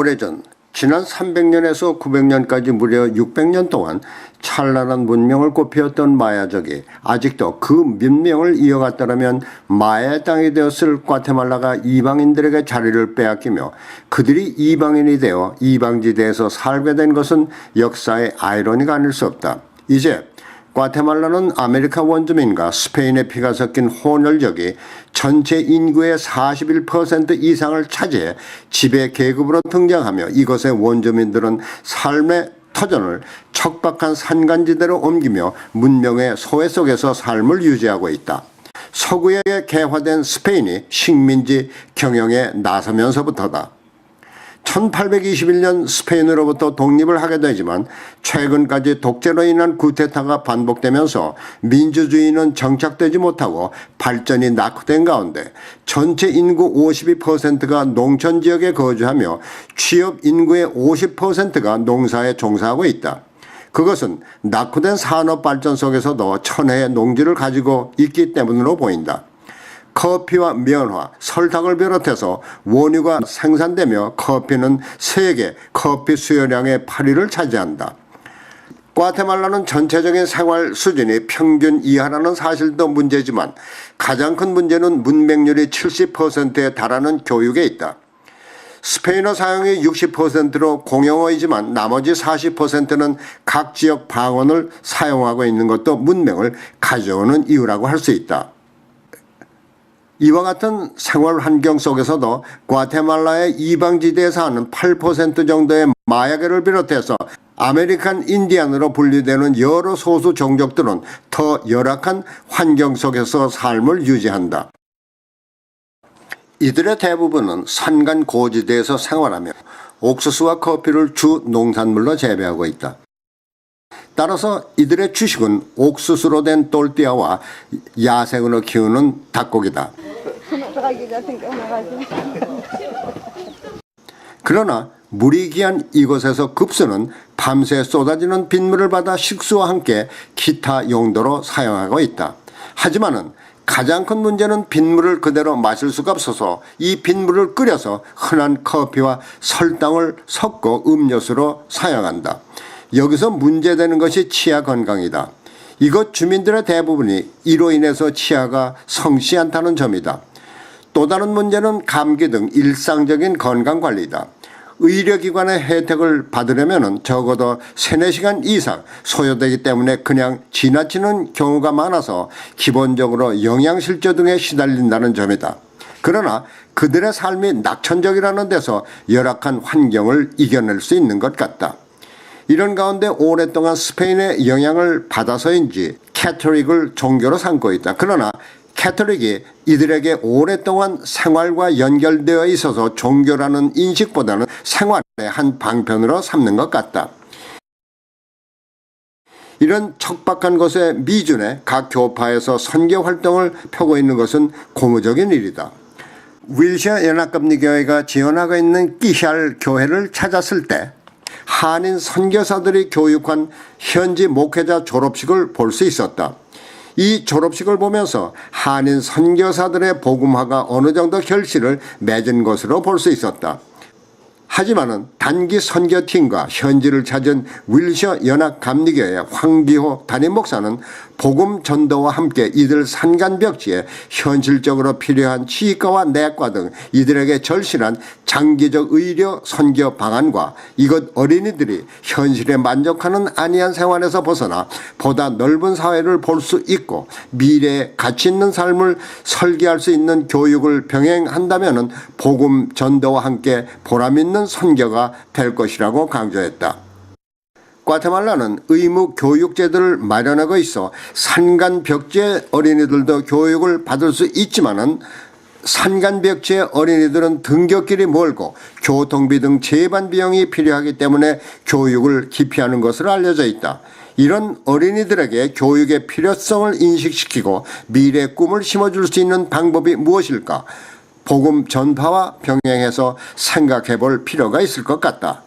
오래전 지난 300년에서 900년까지 무려 600년 동안 찬란한 문명을 꽃피웠던 마야족이 아직도 그 문명을 이어갔더라면 마야의 땅이 되었을 과테말라가 이방인들에게 자리를 빼앗기며 그들이 이방인이 되어 이방지대에서 살게 된 것은 역사의 아이러니가 아닐 수 없다. 이제 과테말라는 아메리카 원주민과 스페인의 피가 섞인 혼혈족이 전체 인구의 41% 이상을 차지해 지배 계급으로 등장하며 이곳의 원주민들은 삶의 터전을 척박한 산간지대로 옮기며 문명의 소외 속에서 삶을 유지하고 있다. 서구에 개화된 스페인이 식민지 경영에 나서면서부터다. 1821년 스페인으로부터 독립을 하게 되지만 최근까지 독재로 인한 쿠데타가 반복되면서 민주주의는 정착되지 못하고 발전이 낙후된 가운데 전체 인구 52%가 농촌지역에 거주하며 취업 인구의 50%가 농사에 종사하고 있다. 그것은 낙후된 산업 발전 속에서도 천혜의 농지를 가지고 있기 때문으로 보인다. 커피와 면화, 설탕을 비롯해서 원유가 생산되며 커피는 세계 커피 수요량의 8위를 차지한다. 과테말라는 전체적인 생활 수준이 평균 이하라는 사실도 문제지만 가장 큰 문제는 문맹률이 70%에 달하는 교육에 있다. 스페인어 사용이 60%로 공용어이지만 나머지 40%는 각 지역 방언을 사용하고 있는 것도 문맹을 가져오는 이유라고 할 수 있다. 이와 같은 생활 환경 속에서도 과테말라의 이방지대에 사는 8% 정도의 마야계를 비롯해서 아메리칸 인디안으로 분류되는 여러 소수 종족들은 더 열악한 환경 속에서 삶을 유지한다. 이들의 대부분은 산간 고지대에서 생활하며 옥수수와 커피를 주 농산물로 재배하고 있다. 따라서 이들의 주식은 옥수수로 된 똘띠아와 야생으로 키우는 닭고기다. 그러나 물이 귀한 이곳에서 급수는 밤새 쏟아지는 빗물을 받아 식수와 함께 기타 용도로 사용하고 있다. 하지만은 가장 큰 문제는 빗물을 그대로 마실 수가 없어서 이 빗물을 끓여서 흔한 커피와 설탕을 섞어 음료수로 사용한다. 여기서 문제되는 것이 치아 건강이다. 이곳 주민들의 대부분이 이로 인해서 치아가 성치 않다는 점이다. 또 다른 문제는 감기 등 일상적인 건강관리다. 의료기관의 혜택을 받으려면 적어도 3-4시간 이상 소요되기 때문에 그냥 지나치는 경우가 많아서 기본적으로 영양실조 등에 시달린다는 점이다. 그러나 그들의 삶이 낙천적이라는 데서 열악한 환경을 이겨낼 수 있는 것 같다. 이런 가운데 오랫동안 스페인의 영향을 받아서인지 캐토릭을 종교로 삼고 있다. 그러나 캐토릭이 이들에게 오랫동안 생활과 연결되어 있어서 종교라는 인식보다는 생활의 한 방편으로 삼는 것 같다. 이런 척박한 곳에 미준에 각 교파에서 선교 활동을 펴고 있는 것은 고무적인 일이다. 윌셔 연합감리교회가 지원하고 있는 끼샬 교회를 찾았을 때 한인 선교사들이 교육한 현지 목회자 졸업식을 볼 수 있었다. 이 졸업식을 보면서 한인 선교사들의 복음화가 어느 정도 결실을 맺은 것으로 볼 수 있었다. 하지만은 단기 선교팀과 현지를 찾은 윌셔 연합감리교회 황기호 담임 목사는 복음 전도와 함께 이들 산간벽지에 현실적으로 필요한 치과와 내과 등 이들에게 절실한 장기적 의료 선교 방안과 이곳 어린이들이 현실에 만족하는 안이한 생활에서 벗어나 보다 넓은 사회를 볼 수 있고 미래에 가치 있는 삶을 설계할 수 있는 교육을 병행한다면 복음 전도와 함께 보람있는 선교가 될 것이라고 강조했다. 과테말라는 의무 교육제도를 마련하고 있어 산간벽지의 어린이들도 교육을 받을 수 있지만은 산간벽지의 어린이들은 등굣길이 멀고 교통비 등 재반 비용이 필요하기 때문에 교육을 기피하는 것으로 알려져 있다. 이런 어린이들에게 교육의 필요성을 인식시키고 미래의 꿈을 심어줄 수 있는 방법이 무엇일까? 복음 전파와 병행해서 생각해 볼 필요가 있을 것 같다.